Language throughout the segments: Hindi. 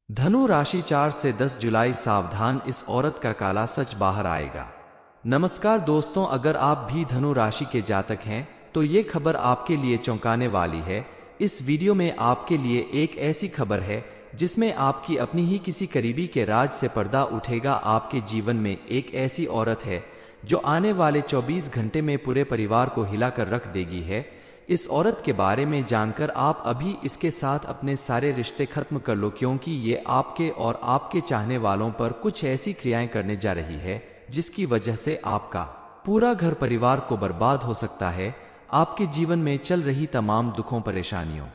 धनु राशि 4 से 10 जुलाई। सावधान, इस औरत का काला सच बाहर आएगा। नमस्कार दोस्तों, अगर आप भी धनु राशि के जातक हैं तो ये खबर आपके लिए चौंकाने वाली है। इस वीडियो में आपके लिए एक ऐसी खबर है जिसमें आपकी अपनी ही किसी करीबी के राज से पर्दा उठेगा। आपके जीवन में एक ऐसी औरत है जो आने वाले 24 घंटे में पूरे परिवार को हिलाकर रख देगी है। इस औरत के बारे में जानकर आप अभी इसके साथ अपने सारे रिश्ते खत्म कर लो, क्योंकि ये आपके और आपके चाहने वालों पर कुछ ऐसी क्रियाएं करने जा रही है जिसकी वजह से आपका पूरा घर परिवार को बर्बाद हो सकता है। आपके जीवन में चल रही तमाम दुखों परेशानियों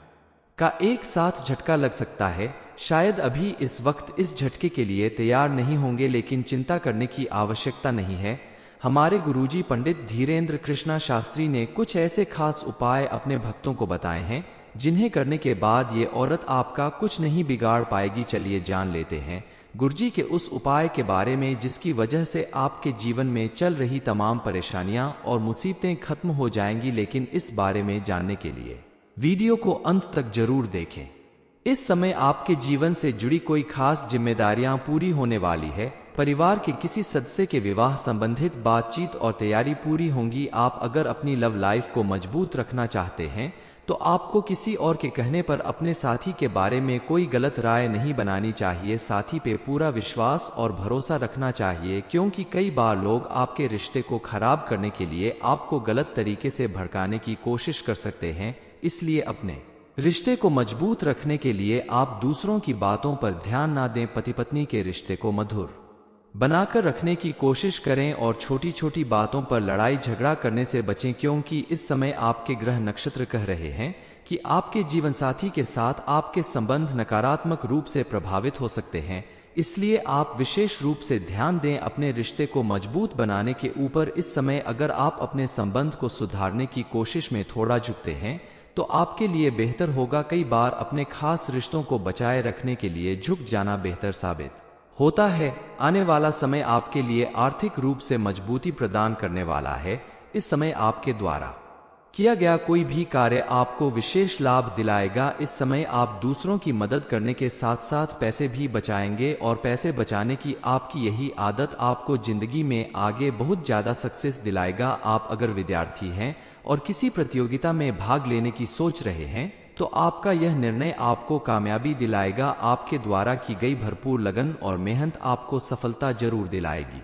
का एक साथ झटका लग सकता है। शायद अभी इस वक्त इस झटके के लिए तैयार नहीं होंगे, लेकिन चिंता करने की आवश्यकता नहीं है। हमारे गुरुजी पंडित धीरेन्द्र कृष्णा शास्त्री ने कुछ ऐसे खास उपाय अपने भक्तों को बताए हैं जिन्हें करने के बाद ये औरत आपका कुछ नहीं बिगाड़ पाएगी। चलिए जान लेते हैं गुरुजी के उस उपाय के बारे में जिसकी वजह से आपके जीवन में चल रही तमाम परेशानियां और मुसीबतें खत्म हो जाएंगी। लेकिन इस बारे में जानने के लिए वीडियो को अंत तक जरूर देखें। इस समय आपके जीवन से जुड़ी कोई खास जिम्मेदारियां पूरी होने वाली है। परिवार के किसी सदस्य के विवाह संबंधित बातचीत और तैयारी पूरी होंगी। आप अगर अपनी लव लाइफ को मजबूत रखना चाहते हैं तो आपको किसी और के कहने पर अपने साथी के बारे में कोई गलत राय नहीं बनानी चाहिए। साथी पे पूरा विश्वास और भरोसा रखना चाहिए, क्योंकि कई बार लोग आपके रिश्ते को खराब करने के लिए आपको गलत तरीके से भड़काने की कोशिश कर सकते हैं। इसलिए अपने रिश्ते को मजबूत रखने के लिए आप दूसरों की बातों पर ध्यान ना दें। पति पत्नी के रिश्ते को मधुर बनाकर रखने की कोशिश करें और छोटी छोटी बातों पर लड़ाई झगड़ा करने से बचें, क्योंकि इस समय आपके ग्रह नक्षत्र कह रहे हैं कि आपके जीवन साथी के साथ आपके संबंध नकारात्मक रूप से प्रभावित हो सकते हैं। इसलिए आप विशेष रूप से ध्यान दें अपने रिश्ते को मजबूत बनाने के ऊपर। इस समय अगर आप अपने संबंध को सुधारने की कोशिश में थोड़ा झुकते हैं तो आपके लिए बेहतर होगा। कई बार अपने खास रिश्तों को बचाए रखने के लिए झुक जाना बेहतर साबित होता है। आने वाला समय आपके लिए आर्थिक रूप से मजबूती प्रदान करने वाला है। इस समय आपके द्वारा किया गया कोई भी कार्य आपको विशेष लाभ दिलाएगा। इस समय आप दूसरों की मदद करने के साथ साथ पैसे भी बचाएंगे और पैसे बचाने की आपकी यही आदत आपको जिंदगी में आगे बहुत ज्यादा सक्सेस दिलाएगा। आप अगर विद्यार्थी हैं और किसी प्रतियोगिता में भाग लेने की सोच रहे हैं तो आपका यह निर्णय आपको कामयाबी दिलाएगा। आपके द्वारा की गई भरपूर लगन और मेहनत आपको सफलता जरूर दिलाएगी।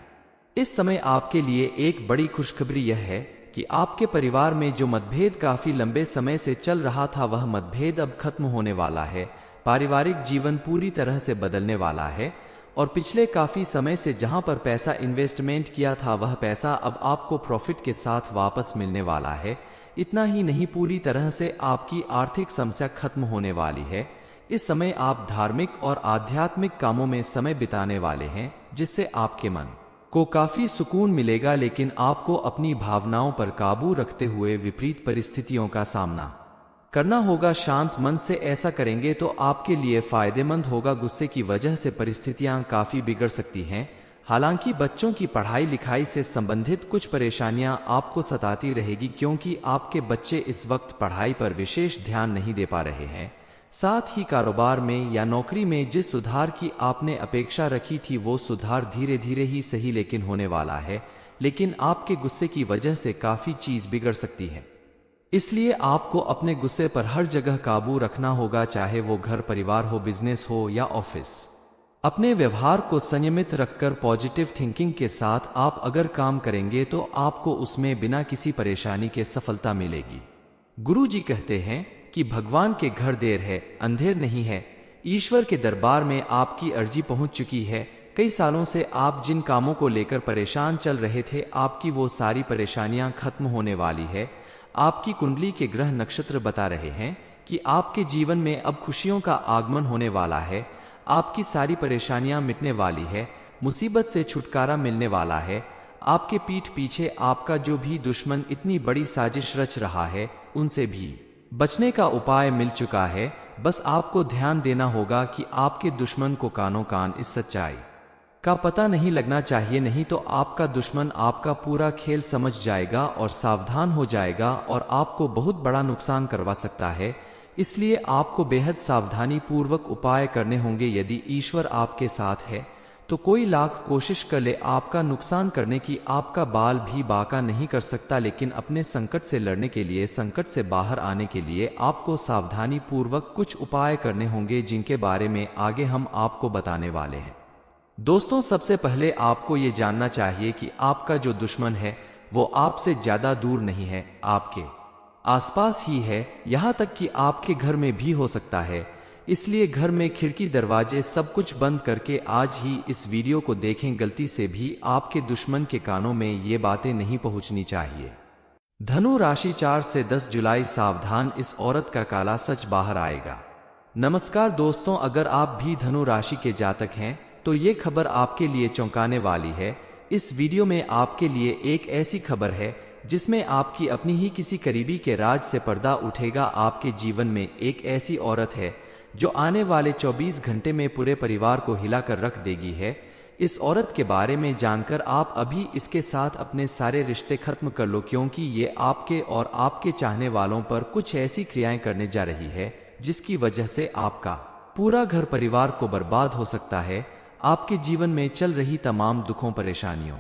इस समय आपके लिए एक बड़ी खुशखबरी यह है कि आपके परिवार में जो मतभेद काफी लंबे समय से चल रहा था वह मतभेद अब खत्म होने वाला है। पारिवारिक जीवन पूरी तरह से बदलने वाला है और पिछले काफी समय से जहां पर पैसा इन्वेस्टमेंट किया था वह पैसा अब आपको प्रॉफिट के साथ वापस मिलने वाला है। इतना ही नहीं, पूरी तरह से आपकी आर्थिक समस्या खत्म होने वाली है। इस समय आप धार्मिक और आध्यात्मिक कामों में समय बिताने वाले हैं जिससे आपके मन को काफी सुकून मिलेगा। लेकिन आपको अपनी भावनाओं पर काबू रखते हुए विपरीत परिस्थितियों का सामना करना होगा। शांत मन से ऐसा करेंगे तो आपके लिए फायदेमंद होगा। गुस्से की वजह से परिस्थितियां काफी बिगड़ सकती हैं। हालांकि बच्चों की पढ़ाई लिखाई से संबंधित कुछ परेशानियां आपको सताती रहेगी, क्योंकि आपके बच्चे इस वक्त पढ़ाई पर विशेष ध्यान नहीं दे पा रहे हैं। साथ ही कारोबार में या नौकरी में जिस सुधार की आपने अपेक्षा रखी थी वो सुधार धीरे धीरे ही सही लेकिन होने वाला है। लेकिन आपके गुस्से की वजह से काफी चीज बिगड़ सकती है। इसलिए आपको अपने गुस्से पर हर जगह काबू रखना होगा, चाहे वो घर परिवार हो, बिजनेस हो या ऑफिस। अपने व्यवहार को संयमित रखकर पॉजिटिव थिंकिंग के साथ आप अगर काम करेंगे तो आपको उसमें बिना किसी परेशानी के सफलता मिलेगी। गुरुजी कहते हैं कि भगवान के घर देर है अंधेर नहीं है। ईश्वर के दरबार में आपकी अर्जी पहुंच चुकी है। कई सालों से आप जिन कामों को लेकर परेशान चल रहे थे आपकी वो सारी परेशानियां खत्म होने वाली है। आपकी कुंडली के ग्रह नक्षत्र बता रहे हैं कि आपके जीवन में अब खुशियों का आगमन होने वाला है। आपकी सारी परेशानियां मिटने वाली है। मुसीबत से छुटकारा मिलने वाला है। आपके पीठ पीछे आपका जो भी दुश्मन इतनी बड़ी साजिश रच रहा है उनसे भी बचने का उपाय मिल चुका है। बस आपको ध्यान देना होगा कि आपके दुश्मन को कानों कान इस सच्चाई का पता नहीं लगना चाहिए, नहीं तो आपका दुश्मन आपका पूरा खेल समझ जाएगा और सावधान हो जाएगा और आपको बहुत बड़ा नुकसान करवा सकता है। इसलिए आपको बेहद सावधानी पूर्वक उपाय करने होंगे। यदि ईश्वर आपके साथ है तो कोई लाख कोशिश कर ले आपका नुकसान करने की, आपका बाल भी बांका नहीं कर सकता। लेकिन अपने संकट से लड़ने के लिए, संकट से बाहर आने के लिए आपको सावधानी पूर्वक कुछ उपाय करने होंगे, जिनके बारे में आगे हम आपको बताने वाले हैं। दोस्तों, सबसे पहले आपको ये जानना चाहिए कि आपका जो दुश्मन है वो आपसे ज्यादा दूर नहीं है, आपके आसपास ही है, यहां तक कि आपके घर में भी हो सकता है। इसलिए घर में खिड़की, दरवाजे सब कुछ बंद करके आज ही इस वीडियो को देखें। गलती से भी आपके दुश्मन के कानों में ये बातें नहीं पहुंचनी चाहिए। धनु राशि 4 से 10 जुलाई, सावधान, इस औरत का काला सच बाहर आएगा। नमस्कार दोस्तों, अगर आप भी धनु राशि के जातक हैं तो ये खबर आपके लिए चौंकाने वाली है। इस वीडियो में आपके लिए एक ऐसी खबर है जिसमें आपकी अपनी ही किसी करीबी के राज से पर्दा उठेगा। आपके जीवन में एक ऐसी औरत है जो आने वाले 24 घंटे में पूरे परिवार को हिलाकर रख देगी है। इस औरत के बारे में जानकर आप अभी इसके साथ अपने सारे रिश्ते खत्म कर लो, क्योंकि ये आपके और आपके चाहने वालों पर कुछ ऐसी क्रियाएं करने जा रही है जिसकी वजह से आपका पूरा घर परिवार को बर्बाद हो सकता है। आपके जीवन में चल रही तमाम दुखों, परेशानियों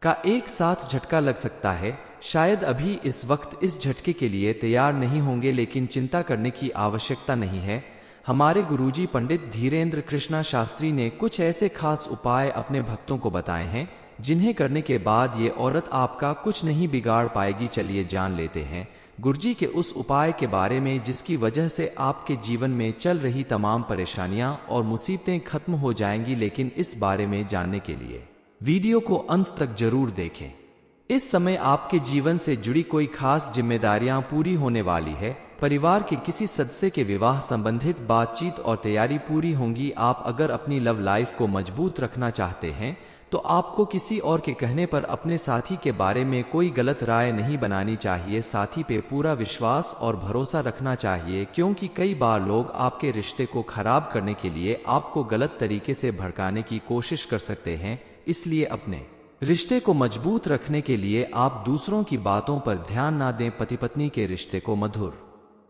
का एक साथ झटका लग सकता है। शायद अभी इस वक्त इस झटके के लिए तैयार नहीं होंगे, लेकिन चिंता करने की आवश्यकता नहीं है। हमारे गुरुजी पंडित धीरेन्द्र कृष्णा शास्त्री ने कुछ ऐसे खास उपाय अपने भक्तों को बताए हैं जिन्हें करने के बाद ये औरत आपका कुछ नहीं बिगाड़ पाएगी। चलिए जान लेते हैं गुरुजी के उस उपाय के बारे में जिसकी वजह से आपके जीवन में चल रही तमाम परेशानियां और मुसीबतें खत्म हो जाएंगी। लेकिन इस बारे में जानने के लिए वीडियो को अंत तक जरूर देखें। इस समय आपके जीवन से जुड़ी कोई खास जिम्मेदारियां पूरी होने वाली है। परिवार के किसी सदस्य के विवाह संबंधित बातचीत और तैयारी पूरी होंगी। आप अगर अपनी लव लाइफ को मजबूत रखना चाहते हैं तो आपको किसी और के कहने पर अपने साथी के बारे में कोई गलत राय नहीं बनानी चाहिए। साथी पे पूरा विश्वास और भरोसा रखना चाहिए, क्योंकि कई बार लोग आपके रिश्ते को खराब करने के लिए आपको गलत तरीके से भड़काने की कोशिश कर सकते हैं। इसलिए अपने रिश्ते को मजबूत रखने के लिए आप दूसरों की बातों पर ध्यान ना दें। पति पत्नी के रिश्ते को मधुर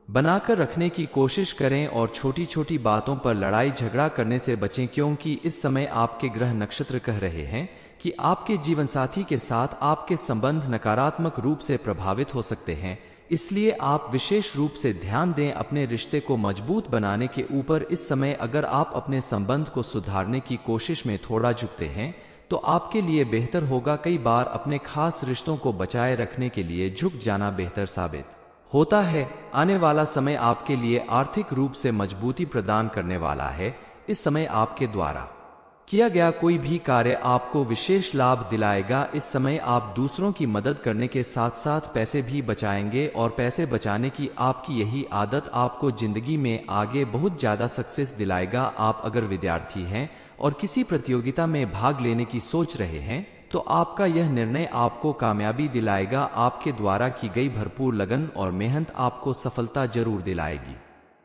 बनाकर रखने की कोशिश करें और छोटी छोटी बातों पर लड़ाई झगड़ा करने से बचें, क्योंकि इस समय आपके ग्रह नक्षत्र कह रहे हैं कि आपके जीवन साथी के साथ आपके संबंध नकारात्मक रूप से प्रभावित हो सकते हैं। इसलिए आप विशेष रूप से ध्यान दें अपने रिश्ते को मजबूत बनाने के ऊपर। इस समय अगर आप अपने संबंध को सुधारने की कोशिश में थोड़ा झुकते हैं तो आपके लिए बेहतर होगा। कई बार अपने खास रिश्तों को बचाए रखने के लिए झुक जाना बेहतर साबित होता है। आने वाला समय आपके लिए आर्थिक रूप से मजबूती प्रदान करने वाला है। इस समय आपके द्वारा किया गया कोई भी कार्य आपको विशेष लाभ दिलाएगा। इस समय आप दूसरों की मदद करने के साथ साथ पैसे भी बचाएंगे और पैसे बचाने की आपकी यही आदत आपको जिंदगी में आगे बहुत ज्यादा सक्सेस दिलाएगा। आप अगर विद्यार्थी हैं और किसी प्रतियोगिता में भाग लेने की सोच रहे हैं तो आपका यह निर्णय आपको कामयाबी दिलाएगा। आपके द्वारा की गई भरपूर लगन और मेहनत आपको सफलता जरूर दिलाएगी।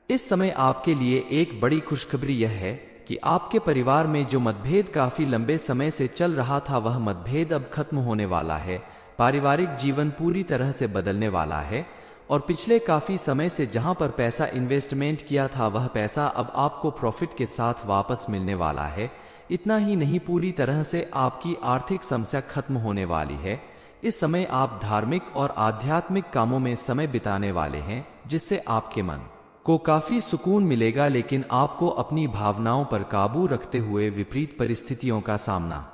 इस समय आपके लिए एक बड़ी खुशखबरी यह है कि आपके परिवार में जो मतभेद काफी लंबे समय से चल रहा था वह मतभेद अब खत्म होने वाला है। पारिवारिक जीवन पूरी तरह से बदलने वाला है और पिछले काफी समय से जहां पर पैसा इन्वेस्टमेंट किया था वह पैसा अब आपको प्रॉफिट के साथ वापस मिलने वाला है। इतना ही नहीं, पूरी तरह से आपकी आर्थिक समस्या खत्म होने वाली है। इस समय आप धार्मिक और आध्यात्मिक कामों में समय बिताने वाले हैं, जिससे आपके मन को काफी सुकून मिलेगा। लेकिन आपको अपनी भावनाओं पर काबू रखते हुए विपरीत परिस्थितियों का सामना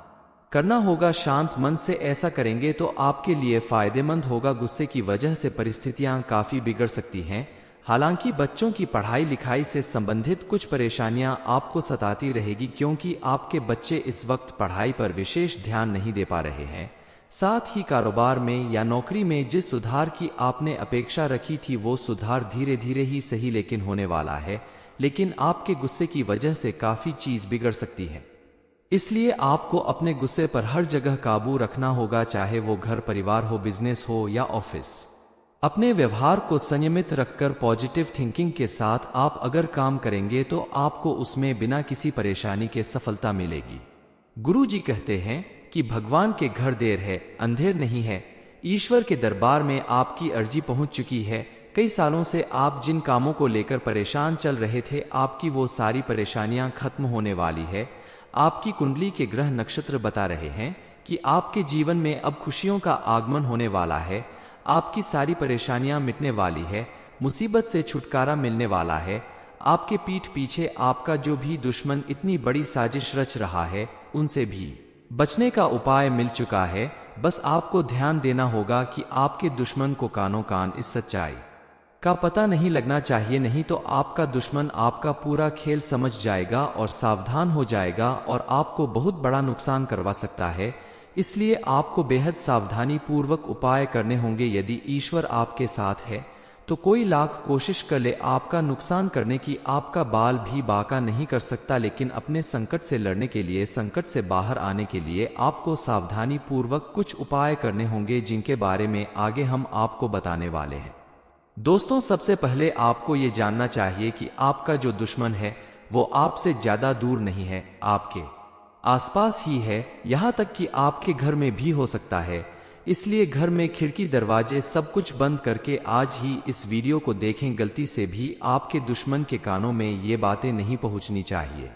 करना होगा। शांत मन से ऐसा करेंगे तो आपके लिए फायदेमंद होगा। गुस्से की वजह से परिस्थितियां काफी बिगड़ सकती हैं। हालांकि बच्चों की पढ़ाई लिखाई से संबंधित कुछ परेशानियां आपको सताती रहेगी, क्योंकि आपके बच्चे इस वक्त पढ़ाई पर विशेष ध्यान नहीं दे पा रहे हैं। साथ ही कारोबार में या नौकरी में जिस सुधार की आपने अपेक्षा रखी थी वो सुधार धीरे धीरे ही सही लेकिन होने वाला है। लेकिन आपके गुस्से की वजह से काफी चीज बिगड़ सकती है। इसलिए आपको अपने गुस्से पर हर जगह काबू रखना होगा, चाहे वो घर परिवार हो, बिजनेस हो या ऑफिस। अपने व्यवहार को संयमित रखकर पॉजिटिव थिंकिंग के साथ आप अगर काम करेंगे तो आपको उसमें बिना किसी परेशानी के सफलता मिलेगी। गुरुजी कहते हैं कि भगवान के घर देर है, अंधेर नहीं है। ईश्वर के दरबार में आपकी अर्जी पहुंच चुकी है। कई सालों से आप जिन कामों को लेकर परेशान चल रहे थे, आपकी वो सारी परेशानियां खत्म होने वाली है। आपकी कुंडली के ग्रह नक्षत्र बता रहे हैं कि आपके जीवन में अब खुशियों का आगमन होने वाला है। आपकी सारी परेशानियां मिटने वाली है, मुसीबत से छुटकारा मिलने वाला है। आपके पीठ पीछे आपका जो भी दुश्मन इतनी बड़ी साजिश रच रहा है, उनसे भी बचने का उपाय मिल चुका है। बस आपको ध्यान देना होगा कि आपके दुश्मन को कानों कान इस सच्चाई का पता नहीं लगना चाहिए, नहीं तो आपका दुश्मन आपका पूरा खेल समझ जाएगा और सावधान हो जाएगा और आपको बहुत बड़ा नुकसान करवा सकता है। इसलिए आपको बेहद सावधानी पूर्वक उपाय करने होंगे। यदि ईश्वर आपके साथ है तो कोई लाख कोशिश कर ले आपका नुकसान करने की, आपका बाल भी बांका नहीं कर सकता। लेकिन अपने संकट से लड़ने के लिए, संकट से बाहर आने के लिए आपको सावधानी पूर्वक कुछ उपाय करने होंगे, जिनके बारे में आगे हम आपको बताने वाले हैं। दोस्तों, सबसे पहले आपको ये जानना चाहिए कि आपका जो दुश्मन है वो आपसे ज्यादा दूर नहीं है, आपके आसपास ही है। यहां तक कि आपके घर में भी हो सकता है। इसलिए घर में खिड़की, दरवाजे सब कुछ बंद करके आज ही इस वीडियो को देखें। गलती से भी आपके दुश्मन के कानों में ये बातें नहीं पहुंचनी चाहिए।